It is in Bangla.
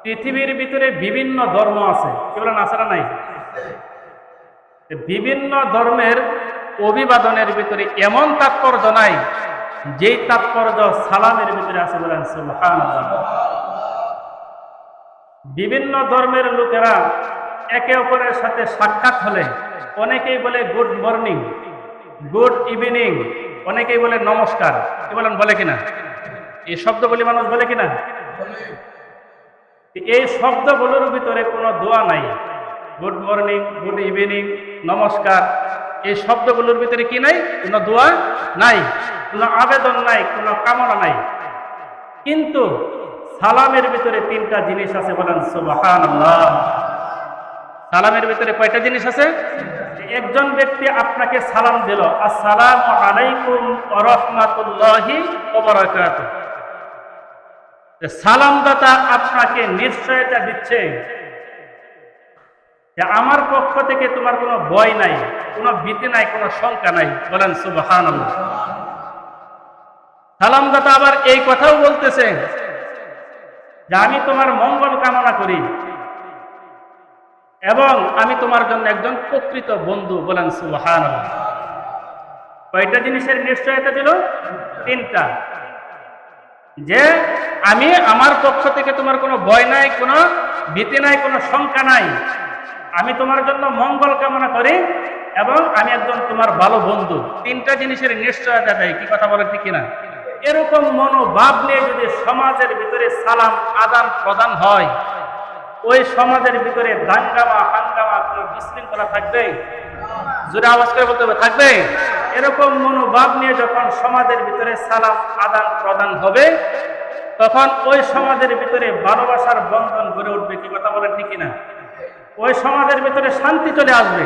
পৃথিবীর ভিতরে বিভিন্ন ধর্ম আছে, কি বলেন আছে না নাই? বিভিন্ন ধর্মের অভিবাদনের ভিতরে এমন তাৎপর্য নাই যেই তাৎপর্য সালামের ভিতরে আছে, বলেন সুবহানাল্লাহ। বিভিন্ন ধর্মের লোকেরা একে অপরের সাথে সাক্ষাৎ হলে অনেকেই বলে গুড মর্নিং, গুড ইভিনিং, অনেকেই বলে নমস্কার, কি বলেন, বলে কিনা? এই শব্দগুলি মানুষ বলে কিনা? এই শব্দগুলোর ভিতরে কোনো দোয়া নাই। গুড মর্নিং, গুড ইভিনিং, নমস্কার, এই শব্দগুলোর ভিতরে কি নাই? কোনো দোয়া নাই, কোনো আবেদন নাই, কোনো কামনা নাই। কিন্তু সালামের ভিতরে তিনটা জিনিস আছে, বলেন সুবহানাল্লাহ। সালামের ভিতরে কয়টা জিনিস আছে? একজন ব্যক্তি আপনাকে সালাম দিল, আসসালামু আলাইকুম ওয়া রাহমাতুল্লাহি ওয়া বারাকাতুহু। সালামদাতা আপনাকে নিশ্চয়তা দিচ্ছে যে আমার পক্ষ থেকে তোমার কোনো ভয় নাই, কোনো ভীতি নাই, কোনো শঙ্কা নাই, বলেন সুবহানাল্লাহ। সালামদাতা আবার এই কথাও বলতেছে যে আমি তোমার মঙ্গল কামনা করি এবং আমি তোমার জন্য একজন প্রকৃত বন্ধু, বলেন সুবহানাল্লাহ। কয়টা জিনিসের নিশ্চয়তা দিল? তিনটা। যে আমি আমার পক্ষ থেকে তোমার কোনো ভয় নাই, কোনো ভীতি নাই, কোনো শঙ্কা নাই, আমি তোমার জন্য মঙ্গল কামনা করি এবং আমি একজন তোমার ভালো বন্ধু। তিনটা জিনিসের নিশ্চয়তা দেয়, কি কথা বলে ঠিক কিনা? এরকম মনোভাব নিয়ে যদি সমাজের ভিতরে সালাম আদান প্রদান হয়, ওই সমাজের ভিতরে দাঙ্গামা হাঙ্গামা কোনো বিশৃঙ্খলা থাকবে? জোরে আওয়াজ করে বলতে হবে, থাকবে? এরকম মনোভাব নিয়ে যখন সমাজের ভিতরে সালাম আদান প্রদান হবে, তখন ওই সমাজের ভিতরে ভালোবাসার বন্ধন গড়ে উঠবে, কি কথা বলেন ঠিক কিনা? ওই সমাজের ভিতরে শান্তি চলে আসবে।